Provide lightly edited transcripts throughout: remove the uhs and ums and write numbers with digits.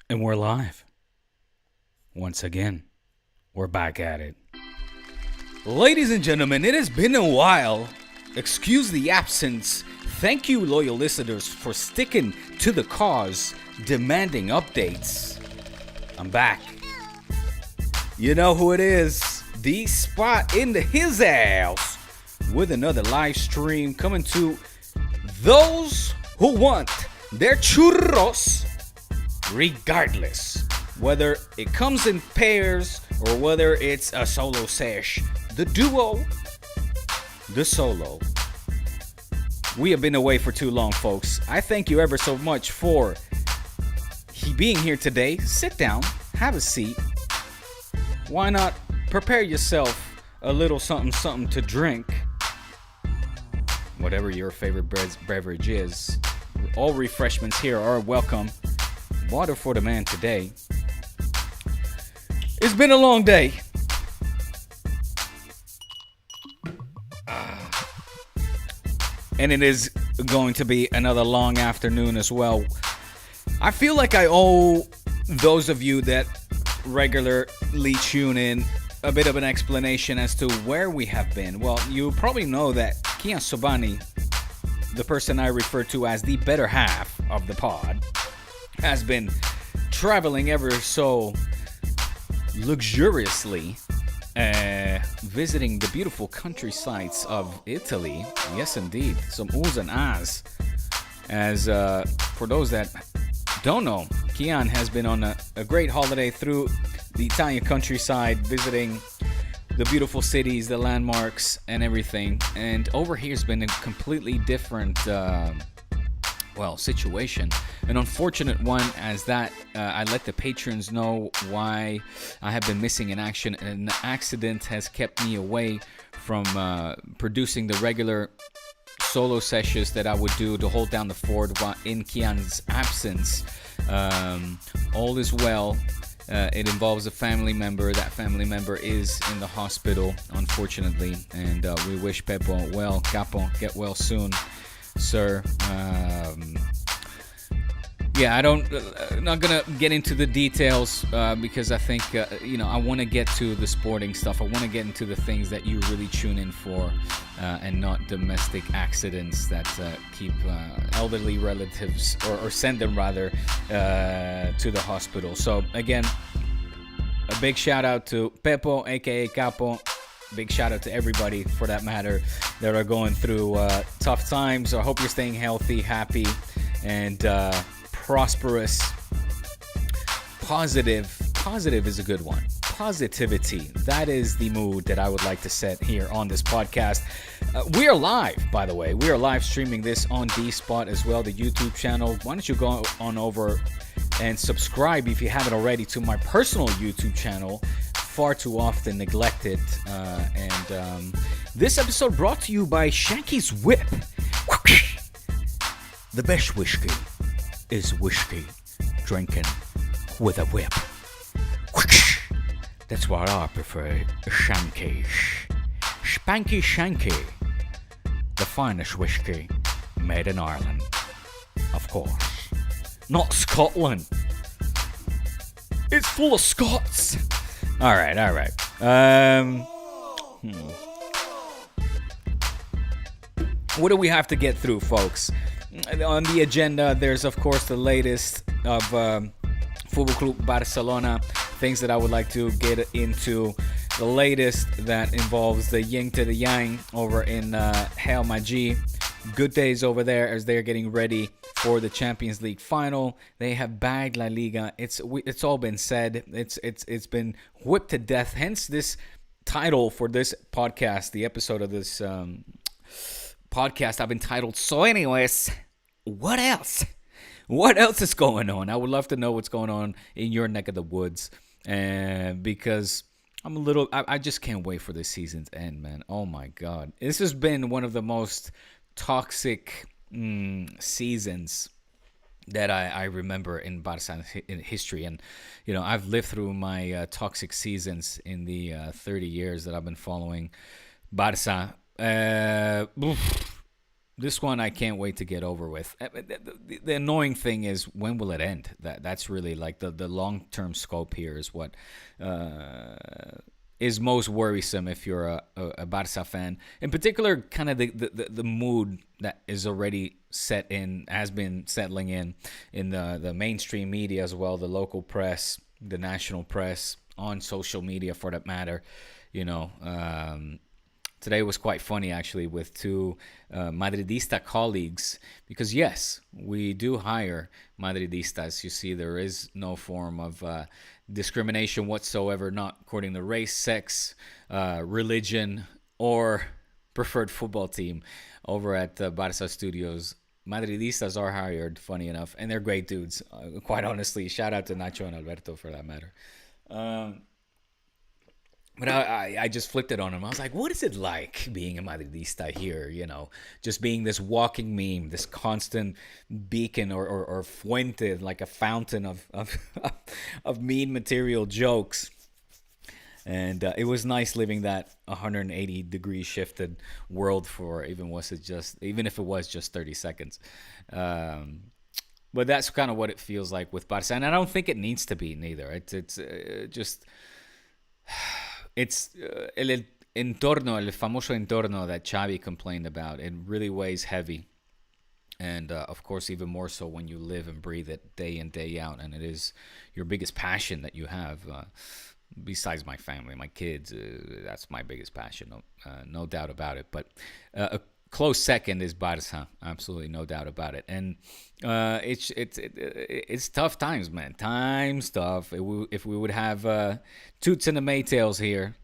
And we're live. Once again, we're back at it. Ladies and gentlemen, it has been a while. Excuse the absence. Thank you, loyal listeners, for sticking to the cause, demanding updates. I'm back. You know who it is. The spot in his house with another live stream coming to those who want their churros regardless. Whether it comes in pairs or whether it's a solo sesh. The duo, the solo. We have been away for too long, folks. I thank you ever so much for being here today. Sit down, have a seat. Why not prepare yourself a little something to drink? Whatever your favorite beverage is. All refreshments here are welcome. Water for the man today. It's been a long day. And it is going to be another long afternoon as well. I feel like I owe those of you that regularly tune in a bit of an explanation as to where we have been. Well, you probably know that Kian Sobani, the person I refer to as the better half of the pod, has been traveling ever so luxuriously, visiting the beautiful countrysides of Italy. Yes, indeed, some oohs and ahs. As for those that don't know, Kian has been on a great holiday through the Italian countryside, visiting the beautiful cities, the landmarks, and everything. And over here has been a completely different situation. An unfortunate one, as that I let the patrons know why I have been missing in action. An accident has kept me away from producing the regular solo sessions that I would do to hold down the fort while in Kian's absence. All is well. It involves a family member. That family member is in the hospital, unfortunately, and we wish Pepo well. Capo, get well soon, sir. I'm not gonna get into the details because I think I want to get to the sporting stuff. I want to get into the things that you really tune in for, and not domestic accidents that keep elderly relatives or send them rather to the hospital. So again, a big shout out to Pepo, aka Capo. Big shout out to everybody, for that matter, that are going through tough times. I hope you're staying healthy, happy, and prosperous. Positive is a good one. Positivity, that is the mood that I would like to set here on this podcast. We are live, by the way. We are live streaming this on D-Spot as well, the YouTube channel. Why don't you go on over and subscribe if you haven't already to my personal YouTube channel, far too often neglected. And this episode brought to you by Shanky's Whip. The best whiskey is whiskey drinking with a whip. That's what I prefer. Shanky's. Spanky Shanky. The finest whiskey made in Ireland. Of course. Not Scotland. It's full of Scots. Alright. What do we have to get through, folks? On the agenda, there's of course the latest of Football Club Barcelona, things that I would like to get into. The latest that involves the yin to the yang over in Real Madrid. Good days over there as they're getting ready for the Champions League final. They have bagged La Liga. It's all been said. It's been whipped to death. Hence this title for this podcast. The episode of this podcast I've entitled, So anyways, what else? What else is going on? I would love to know what's going on in your neck of the woods. Because I just can't wait for this season to end, man. Oh my God. This has been one of the most toxic seasons that I remember in Barca in history. And, I've lived through my toxic seasons in the 30 years that I've been following Barca. This one I can't wait to get over with. The annoying thing is, when will it end? That's really like the long term scope here is what uh, is most worrisome if you're a Barca fan. In particular, kind of the mood that is already set in, has been settling in the mainstream media as well, the local press, the national press, on social media for that matter. You know, today was quite funny actually with two Madridista colleagues, because yes, we do hire Madridistas. You see, there is no form of discrimination whatsoever, not according to race, sex, religion, or preferred football team over at Barca Studios. Madridistas are hired, funny enough, and they're great dudes. Quite honestly, shout out to Nacho and Alberto for that matter. Um, but I just flipped it on him. I was like, what is it like being a Madridista here? You know, just being this walking meme, this constant beacon or fuente, like a fountain of mean material jokes. And it was nice living that 180 degree shifted world for even if it was just 30 seconds. Um, but that's kind of what it feels like with Barca, and I don't think it needs to be neither. It's just it's el famoso entorno that Xavi complained about. It really weighs heavy, and of course, even more so when you live and breathe it day in, day out, and it is your biggest passion that you have. Besides my family, my kids, that's my biggest passion, no doubt about it. But a close second is Barca, absolutely no doubt about it. And it's tough times, man. Times tough. If we would have Toots and the Maytals here,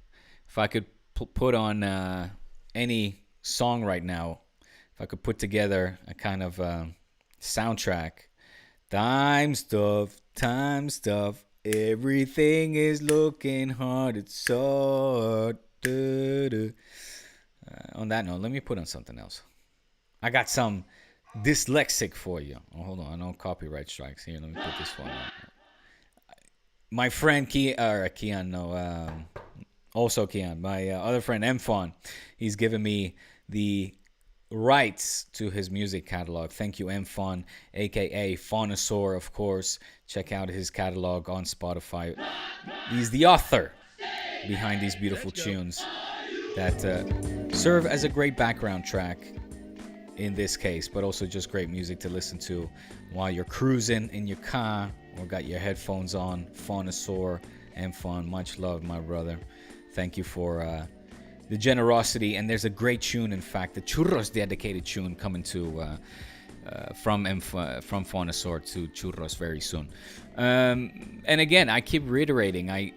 if I could put on any song right now, if I could put together a kind of soundtrack, times tough. Everything is looking hard. It's so hard. On that note, let me put on something else. I got some dyslexic for you. Oh, hold on, no copyright strikes here. Let me put this one on. My friend Kian, also Kian, my other friend Mfon, he's given me the rights to his music catalog. Thank you, Mfon, aka Faunosaur, of course. Check out his catalog on Spotify. He's the author behind these beautiful tunes that serve as a great background track in this case, but also just great music to listen to while you're cruising in your car or got your headphones on. Faunosaur and Fun, much love, my brother. Thank you for the generosity. And there's a great tune, in fact, the Churros dedicated tune coming to from Faunosaur to Churros very soon. And again, I keep reiterating, I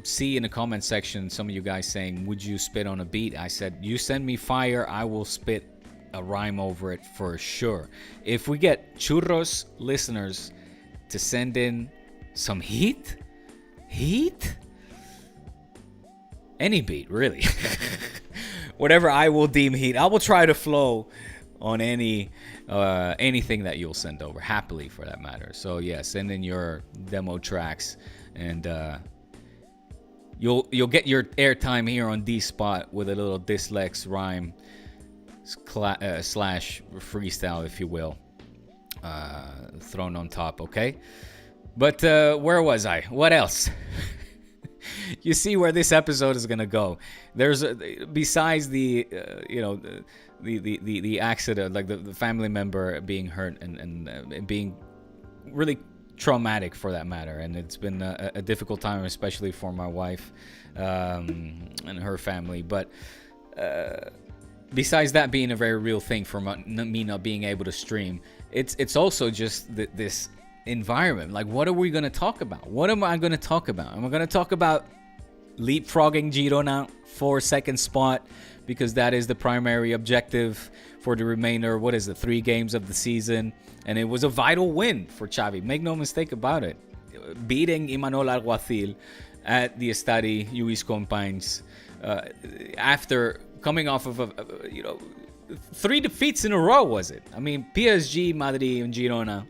see in the comment section some of you guys saying, would you spit on a beat? I said, you send me fire, I will spit a rhyme over it for sure. If we get Churros listeners to send in some heat, any beat, really. Whatever I will deem heat, I will try to flow on anything that you'll send over, happily for that matter. So yeah, send in your demo tracks, and you'll get your airtime here on D Spot with a little Dyslex rhyme slash freestyle, if you will, thrown on top. Okay, but where was I? What else? You see where this episode is gonna go. There's besides the the accident, like the family member being hurt and being really traumatic for that matter, and it's been a difficult time, especially for my wife and her family. But besides that being a very real thing for me not being able to stream, it's also just this environment. Like, what are we going to talk about? What am I going to talk about? Am I going to talk about leapfrogging Girona for second spot, because that is the primary objective for the remainder, 3 games of the season? And it was a vital win for Xavi, make no mistake about it, beating Imanol Alguacil at the Estadi Lluís Companys after coming off of 3 defeats in a row. Was it? I mean, PSG, Madrid, and Girona,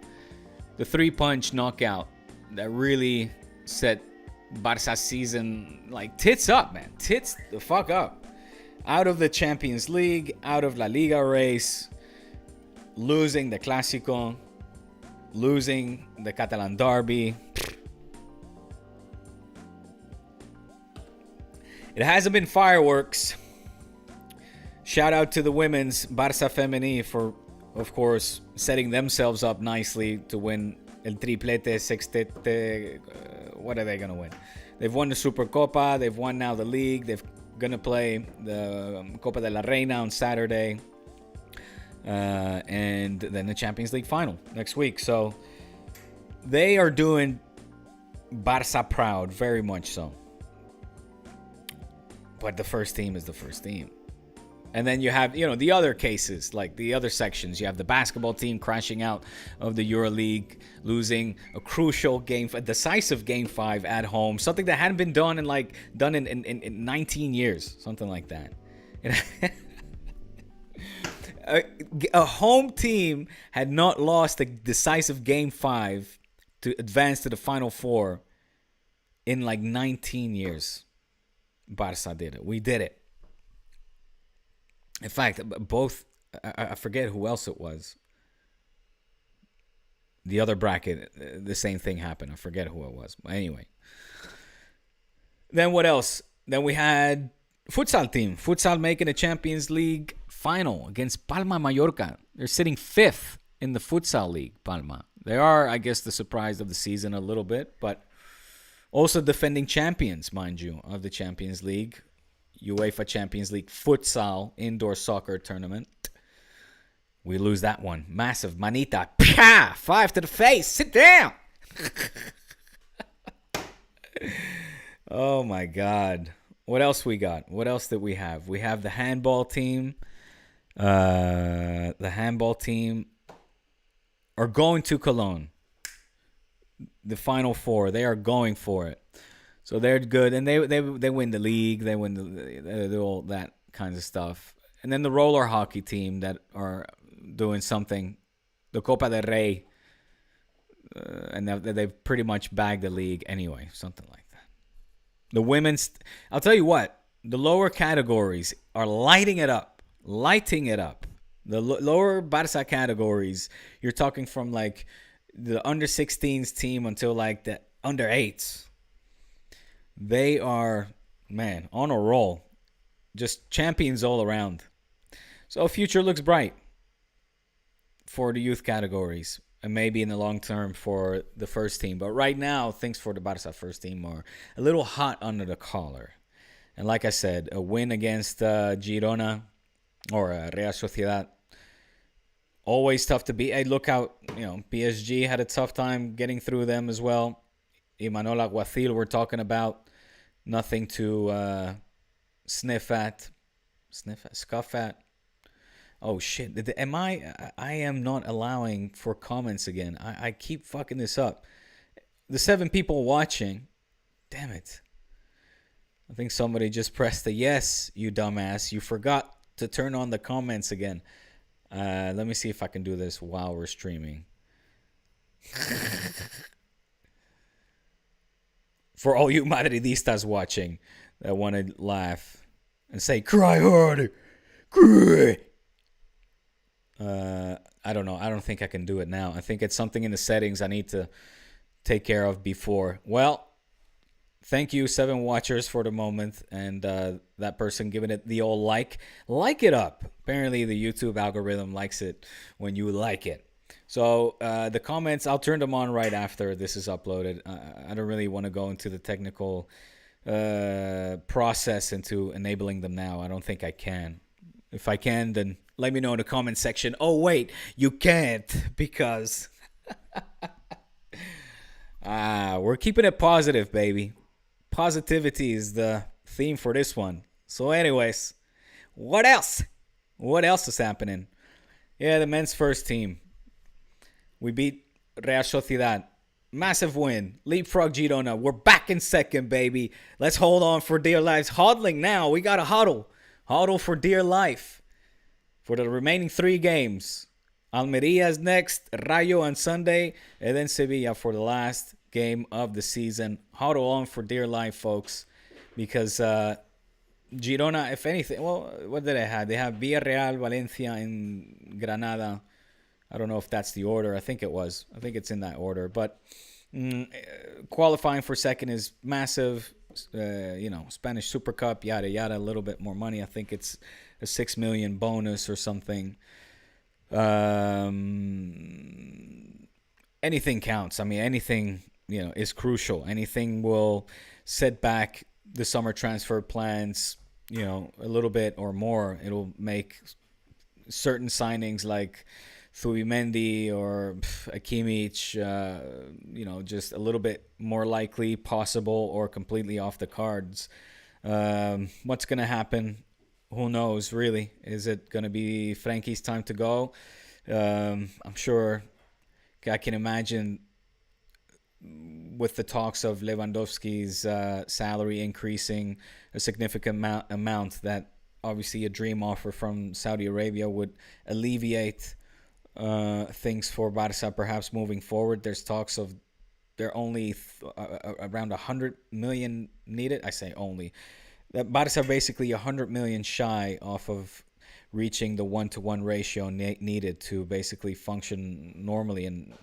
the 3-punch knockout that really set Barca's season like tits up, man. Tits the fuck up. Out of the Champions League, out of La Liga race, losing the Clásico, losing the Catalan Derby. It hasn't been fireworks. Shout out to the women's Barça Femení for, of course, setting themselves up nicely to win el triplete, sextete. What are they going to win? They've won the Supercopa. They've won now the league. They're going to play the Copa de la Reina on Saturday. And then the Champions League final next week. So they are doing Barça proud, very much so. But the first team is the first team. And then you have, the other cases, like the other sections. You have the basketball team crashing out of the EuroLeague, losing a crucial game, a decisive Game 5 at home, something that hadn't been done in 19 years, something like that. A home team had not lost a decisive Game 5 to advance to the Final Four in like 19 years. Barça did it. We did it. In fact, both, I forget who else it was. The other bracket, the same thing happened. I forget who it was. But anyway. Then what else? Then we had futsal team. Futsal making a Champions League final against Palma Mallorca. They're sitting 5th in the futsal league, Palma. They are, I guess, the surprise of the season a little bit, but also defending champions, mind you, of the Champions League. UEFA Champions League futsal indoor soccer tournament. We lose that one. Massive. Manita. Pah! 5 to the face. Sit down. Oh, my God. What else we got? What else did we have? We have the handball team. The handball team are going to Cologne. The Final Four. They are going for it. So they're good, and they win the league, they win all that kinds of stuff. And then the roller hockey team that are doing something, the Copa del Rey, and they've pretty much bagged the league anyway, something like that. The women's, I'll tell you what, the lower categories are lighting it up. The lower Barça categories, you're talking from like the under 16s team until like the under 8s. They are, man, on a roll. Just champions all around. So future looks bright for the youth categories. And maybe in the long term for the first team. But right now, things for the Barça first team are a little hot under the collar. And like I said, a win against Girona or Real Sociedad. Always tough to beat. Hey, look out, PSG had a tough time getting through them as well. Imanol Alguacil we're talking about. Nothing to scuff at. Oh, shit. I am not allowing for comments again. I keep fucking this up. The 7 people watching. Damn it. I think somebody just pressed the yes, you dumbass. You forgot to turn on the comments again. Let me see if I can do this while we're streaming. For all you Madridistas watching that want to laugh and say, cry harder. Cry. I don't know. I don't think I can do it now. I think it's something in the settings I need to take care of before. Well, thank you, 7 watchers for the moment. And that person giving it the old like. Like it up. Apparently the YouTube algorithm likes it when you like it. So the comments, I'll turn them on right after this is uploaded. I don't really want to go into the technical process into enabling them now. I don't think I can. If I can, then let me know in the comment section. Oh, wait, you can't because... we're keeping it positive, baby. Positivity is the theme for this one. So anyways, what else? What else is happening? Yeah, the men's first team. We beat Real Sociedad. Massive win. Leapfrog Girona. We're back in second, baby. Let's hold on for dear lives. Huddling now. We got to huddle. Huddle for dear life. For the remaining 3 games. Almeria is next. Rayo on Sunday. And then Sevilla for the last game of the season. Huddle on for dear life, folks. Because Girona, if anything... Well, what did they have? They have Villarreal, Valencia, and Granada. I don't know if that's the order. I think it was. I think it's in that order. But qualifying for second is massive. Spanish Super Cup, yada yada, a little bit more money. I think it's a 6 million bonus or something. Anything counts. I mean, anything is crucial. Anything will set back the summer transfer plans, a little bit or more. It'll make certain signings like Thuimendi or Akimic, just a little bit more likely, possible, or completely off the cards. What's going to happen? Who knows, really? Is it going to be Frankie's time to go? I'm sure I can imagine with the talks of Lewandowski's salary increasing a significant amount that obviously a dream offer from Saudi Arabia would alleviate things for Barca perhaps moving forward. There's talks of they're only around 100 million needed. I say only. That Barca are basically 100 million shy off of reaching the 1-to-1 ratio needed to basically function normally in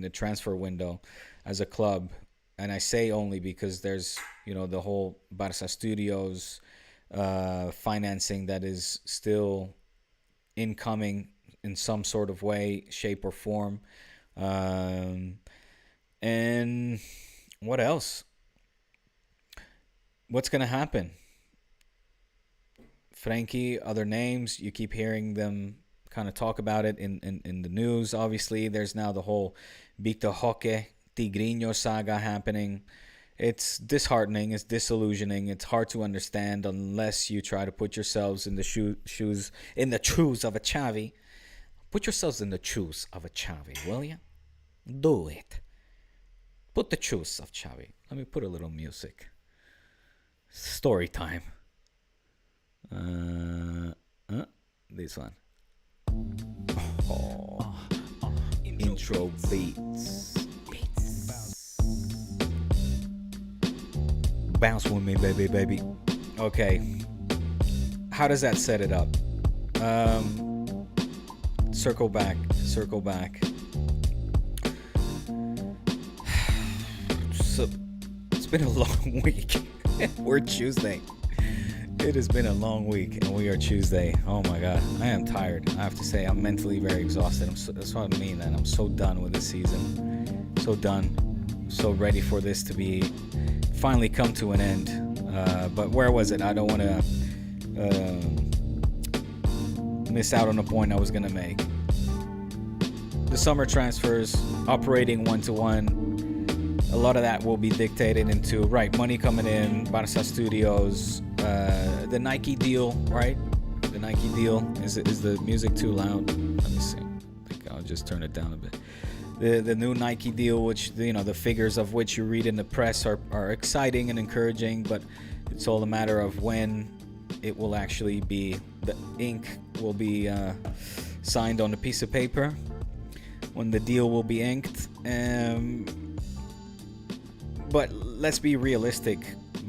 the transfer window as a club. And I say only because there's the whole Barca Studios financing that is still incoming in some sort of way, shape, or form. And what else? What's going to happen? Frankie, other names, you keep hearing them kind of talk about it in the news. Obviously, there's now the whole Victor Roque, Tigrinho saga happening. It's disheartening, it's disillusioning, it's hard to understand unless you try to put yourselves in the shoes of a Xavi. Put yourselves in the shoes of a Xavi, will you? Do it. Put the shoes of Xavi. Let me put a little music. Story time. This one. Intro beats. Bounce with me, baby. Okay. How does that set it up? Circle back. So, it's been a long week. We're Tuesday. It has been a long week, and we are Tuesday. Oh my God, I am tired. I have to say, I'm mentally very exhausted. That's what I mean, and I'm so done with this season. So done. So ready for this to be finally come to an end. But where was it? I don't want to miss out on a point I was going to make. The summer transfers, operating 1-to-1. A lot of that will be dictated into, money coming in, Barca Studios, the Nike deal, right? The Nike deal. Is the music too loud? Let me see. I think I'll just turn it down a bit. The new Nike deal, which the figures of which you read in the press are exciting and encouraging, but it's all a matter of when it will actually be, the ink will be signed on a piece of paper, when the deal will be inked. But let's be realistic.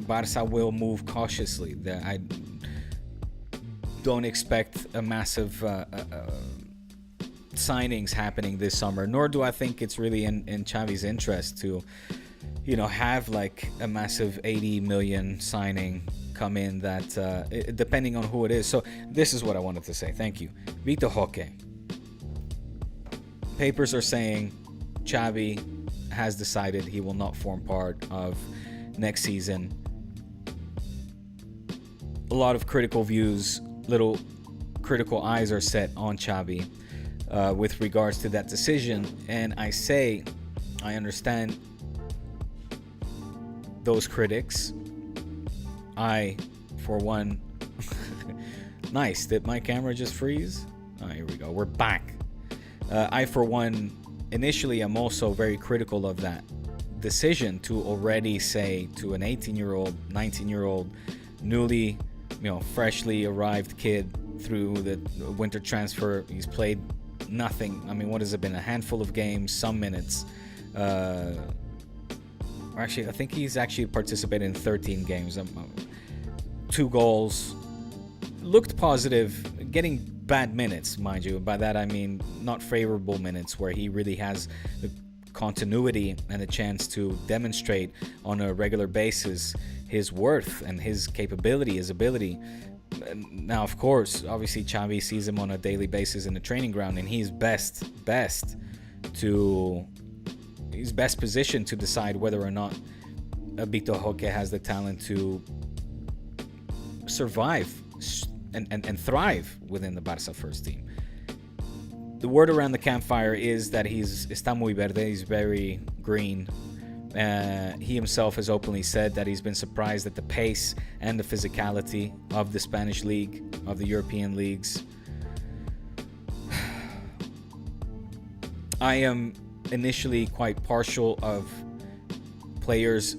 Barca will move cautiously. I don't expect a massive signings happening this summer, nor do I think it's really in Xavi's interest to, have like a massive 80 million signing come in that, depending on who it is. So this is what I wanted to say. Thank you. Victor Roque. Papers are saying Xavi has decided he will not form part of next season. A lot of critical views, little critical eyes are set on Xavi with regards to that decision. And I understand those critics. I, for one, nice. Did my camera just freeze? Oh, here we go. We're back. I, for one, initially am also very critical of that decision to already say to an 18-year-old, 19-year-old, newly, freshly arrived kid through the winter transfer, he's played nothing. I mean, what has it been? A handful of games, some minutes. Actually, I think he's actually participated in 13 games. 2 goals. Looked positive, getting bad minutes, mind you. By that I mean not favorable minutes where he really has the continuity and a chance to demonstrate on a regular basis his worth and his capability, his ability. Now, of course, obviously Xavi sees him on a daily basis in the training ground, and to he's best positioned to decide whether or not Victor Roque has the talent to survive and thrive within the Barca first team. The word around the campfire is that he's está muy verde, he's very green. He himself has openly said that he's been surprised at the pace and the physicality of the Spanish league, of the European leagues. I am initially quite partial of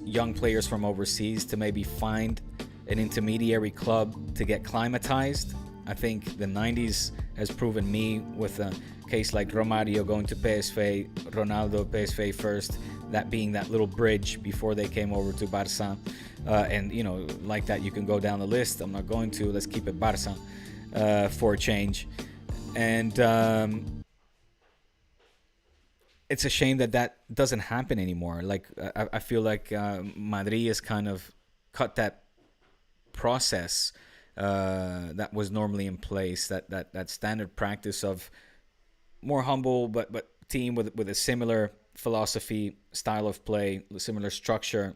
young players from overseas, to maybe find an intermediary club to get climatized. I think the 90s has proven me with a case like Romario going to PSV, Ronaldo PSV first, that being that little bridge before they came over to Barca. And, like that, you can go down the list. I'm not going to. Let's keep it Barca for a change. And it's a shame that doesn't happen anymore. Like, I feel like Madrid has kind of cut that process that was normally in place, that standard practice of more humble but team with a similar philosophy, style of play, similar structure,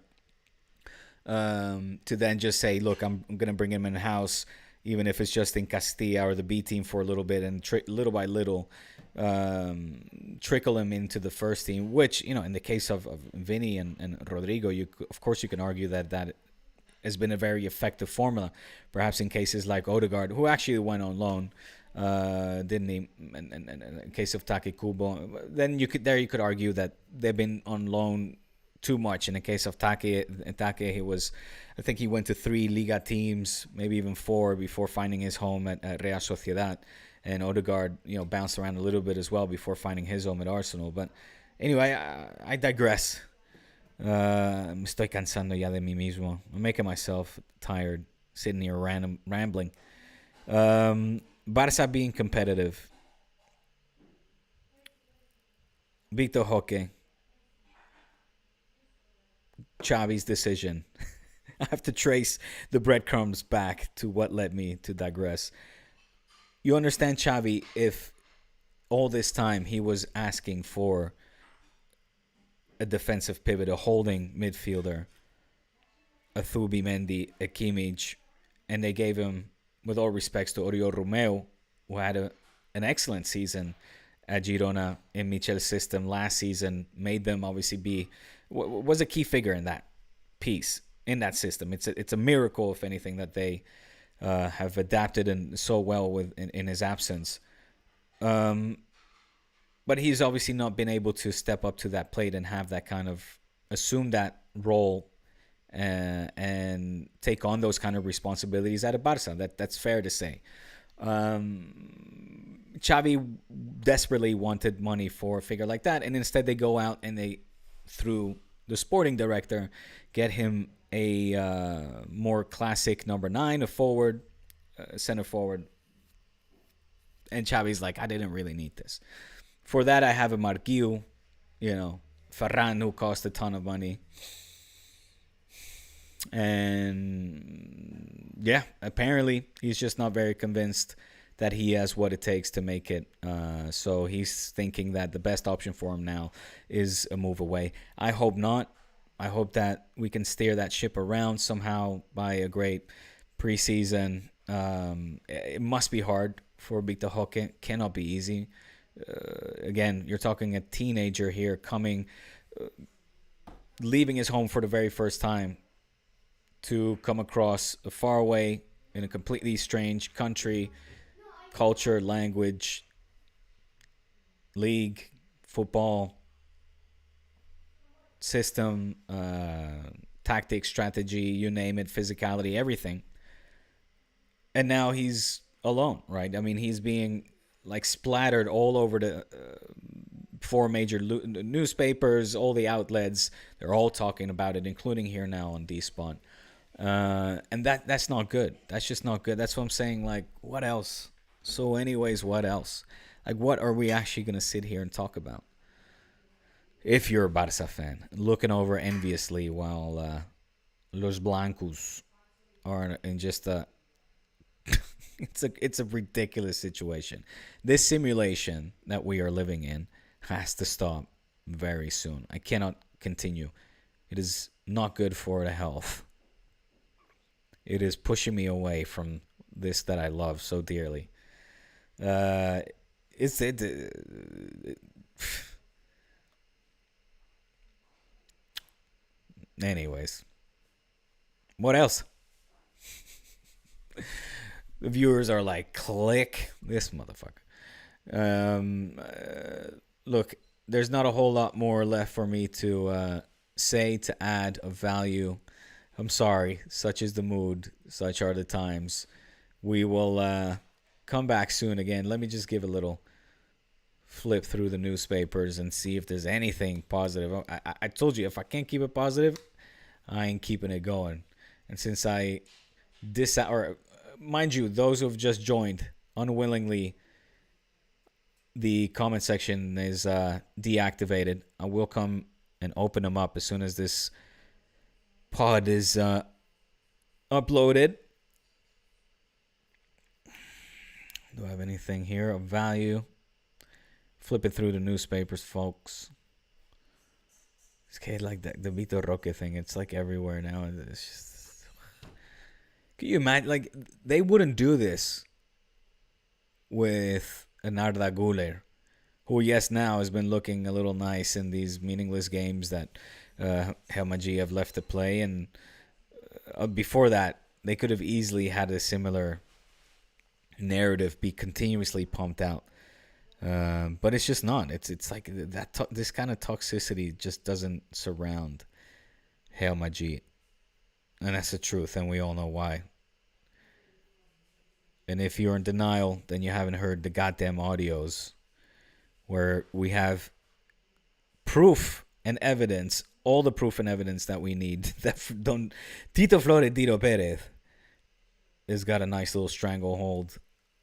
to then just say, look, I'm going to bring him in house, even if it's just in Castilla or the B team for a little bit, and little by little trickle him into the first team, which, in the case of Vinny and Rodrigo, of course you can argue that has been a very effective formula. Perhaps in cases like Odegaard, who actually went on loan, didn't he? And in case of Take Kubo, then you could argue that they've been on loan too much. In the case of Take, I think he went to 3 Liga teams, maybe even 4, before finding his home at Real Sociedad. And Odegaard, bounced around a little bit as well before finding his home at Arsenal. But anyway, I digress. Me estoy cansando ya de mí mismo. I'm making myself tired sitting here rambling. Barca being competitive. Victor Roque. Xavi's decision. I have to trace the breadcrumbs back to what led me to digress. You understand Xavi if all this time he was asking for a defensive pivot, a holding midfielder, a Thubimendi, a Kimmich, and they gave him, with all respects to Oriol Romeu, who had an excellent season at Girona in Michel's system last season, made them obviously was a key figure in that piece, in that system. It's a miracle, if anything, that they have adapted and so well in his absence. But he's obviously not been able to step up to that plate and have that kind of assume that role and take on those kind of responsibilities at a Barca. That's fair to say. Xavi desperately wanted money for a figure like that, and instead they go out and they, through the sporting director, get him a more classic number 9, a forward, center forward. And Xavi's like, I didn't really need this. For that, I have a Marquillo, Ferran, who cost a ton of money. And yeah, apparently he's just not very convinced that he has what it takes to make it. So he's thinking that the best option for him now is a move away. I hope not. I hope that we can steer that ship around somehow by a great preseason. It must be hard for Victor Roque. Cannot be easy. Again, you're talking a teenager here leaving his home for the very first time to come across a far away in a completely strange country, culture, language, league, football, system, tactics, strategy, you name it, physicality, everything. And now he's alone, right? I mean, he's being splattered all over the 4 major newspapers, all the outlets. They're all talking about it, including here now on D-Spot. And that's not good. That's just not good. That's what I'm saying. What else? So, anyways, what else? Like, what are we actually gonna sit here and talk about? If you're a Barca fan, looking over enviously while Los Blancos are in just a it's a ridiculous situation. This simulation that we are living in has to stop very soon. I cannot continue. It is not good for the health. It is pushing me away from this that I love so dearly. Uh, it's it. Anyways, what else? The viewers are like, click this motherfucker. Look, there's not a whole lot more left for me to say to add of value. I'm sorry, such is the mood, such are the times. We will come back soon again. Let me just give a little flip through the newspapers and see if there's anything positive. I told you, if I can't keep it positive, I ain't keeping it going. And since I or mind you, those who have just joined unwillingly, the comment section is deactivated. I will come and open them up as soon as this pod is uploaded. Do I have anything here of value? Flip it through the newspapers, folks. It's okay, like the Vito Roque thing. It's like everywhere now. It's just... Can you imagine? Like, they wouldn't do this with an Arda Guler, who, yes, now has been looking a little nice in these meaningless games that Helmaji have left to play. And before that, they could have easily had a similar narrative be continuously pumped out. But it's just not. It's like that. This kind of toxicity just doesn't surround Helmaji, and that's the truth, and we all know why. And if you're in denial, then you haven't heard the goddamn audios where we have proof and evidence, all the proof and evidence that we need. That don't Tito Florentino Perez has got a nice little stranglehold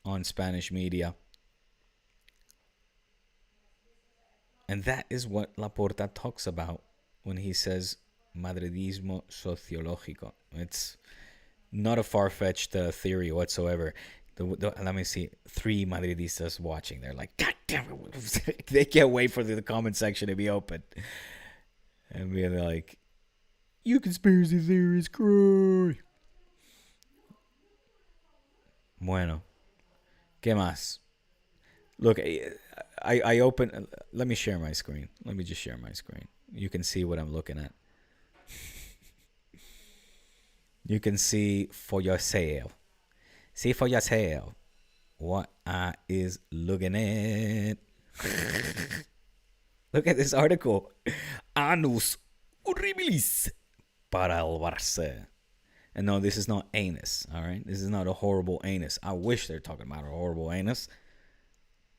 on Spanish media. And that is what Laporta talks about when he says Madridismo sociológico. It's not a far-fetched theory whatsoever. Let me see. 3 Madridistas watching. They're like, God damn it. They can't wait for the comment section to be open. And be like, you conspiracy theorists, cry. Bueno. ¿Qué más? Look, I open. Let me share my screen. Let me just share my screen. You can see what I'm looking at. You can see for yourself. See for yourself what I is looking at. Look at this article. Anus horribilis para el Barça. And no, this is not anus, all right? This is not a horrible anus. I wish they're talking about a horrible anus.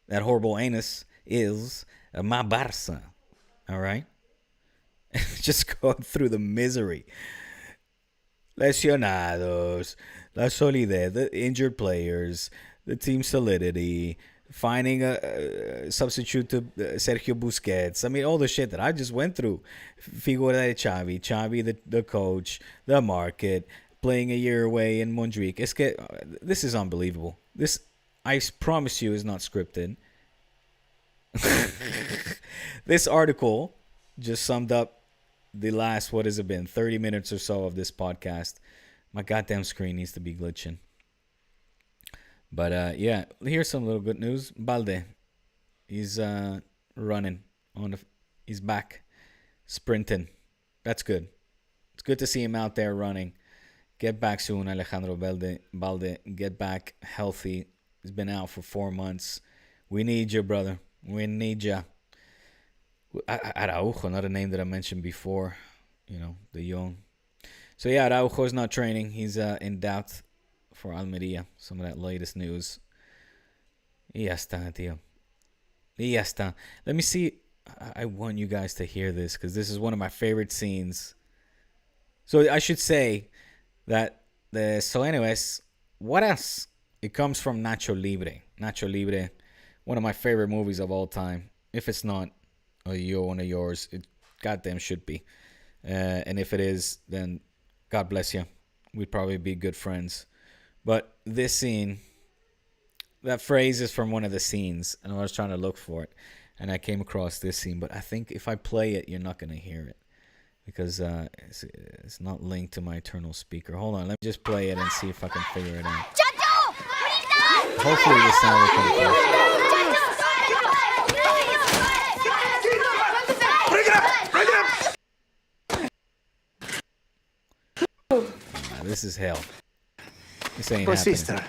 That horrible anus is my Barça, all right? Just going through the misery. Lesionados, la solidez, the injured players, the team solidity, finding a substitute to Sergio Busquets. I mean, all the shit that I just went through. Figura de Xavi, the coach, the market, playing a year away in Montjuic. This is unbelievable. This, I promise you, is not scripted. This article just summed up the last, what has it been, 30 minutes or so of this podcast. My goddamn screen needs to be glitching. But yeah, here's some little good news. Balde, he's running he's back sprinting. That's good. It's good to see him out there running. Get back soon, Alejandro Balde. Get back healthy. He's been out for 4 months. We need you, brother. We need you. Araujo, another name that I mentioned before. You know, the young. So yeah, Araujo is not training. He's in doubt for Almeria. Some of that latest news. Y ya está, tío. Y ya está. Let me see. I want you guys to hear this because this is one of my favorite scenes. So I should say that so anyways, what else? It comes from Nacho Libre. Nacho Libre, one of my favorite movies of all time. If it's not one of yours, it goddamn should be. And if it is, then God bless you. We'd probably be good friends. But this scene, that phrase is from one of the scenes, and I was trying to look for it, and I came across this scene. But I think if I play it, you're not gonna hear it because it's not linked to my internal speaker. Hold on, let me just play it and see if I can figure it out. Hopefully, the sound will come through. Nah, this is hell. This ain't Oh, happening. sister,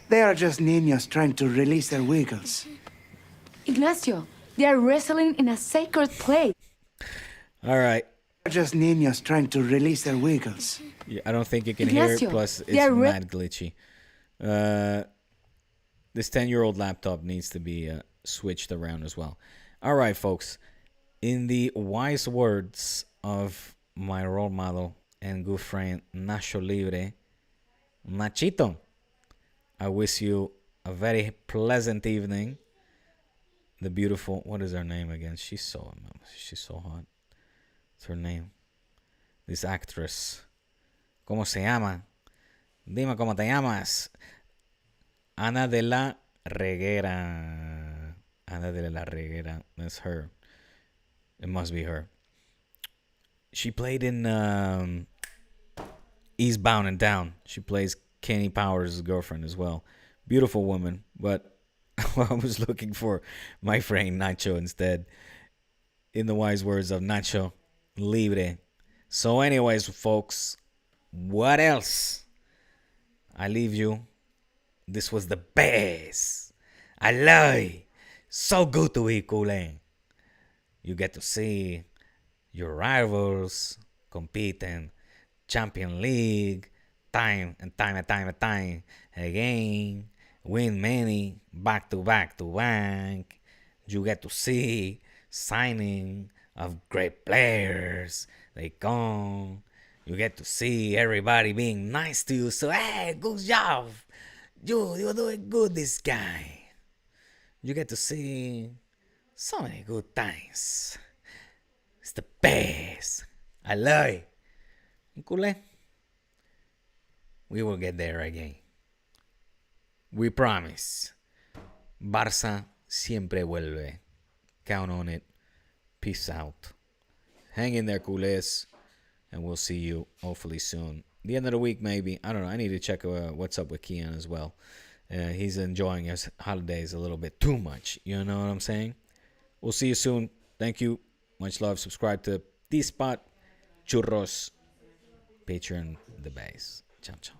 they are just niños trying to release their wiggles. Ignacio, they are wrestling in a sacred place. All right. They're just niños trying to release their wiggles. Yeah, I don't think you can hear it. Ignacio, Plus, it's they are mad glitchy. This 10-year-old laptop needs to be switched around as well. All right, folks. In the wise words of my role model and good friend Nacho Libre, Nachito, I wish you a very pleasant evening. The beautiful, what is her name again? She's so hot. What's her name? This actress. ¿Cómo se llama? Dime cómo te llamas. Ana de la Reguera. Ana de la Reguera. That's her. It must be her. She played in Eastbound and Down. She plays Kenny Powers' girlfriend as well. Beautiful woman, but I was looking for my friend Nacho instead. In the wise words of Nacho Libre. So anyways, folks, what else? I leave you. This was the best. I love it. So good to be culé. You get to see your rivals compete in Champion League time and time and time and time again. Win many back to back to back. You get to see signing of great players. They come. You get to see everybody being nice to you. So, hey, good job. You're doing good, this guy. You get to see so many good things. It's the best. I love it. Culé. We will get there again. We promise. Barça siempre vuelve. Count on it. Peace out. Hang in there, culés. And we'll see you hopefully soon. The end of the week, maybe. I don't know. I need to check what's up with Kian as well. He's enjoying his holidays a little bit too much. You know what I'm saying? We'll see you soon. Thank you. Much love. Subscribe to D-Spot, Churros, Patreon, The Base. Ciao, ciao.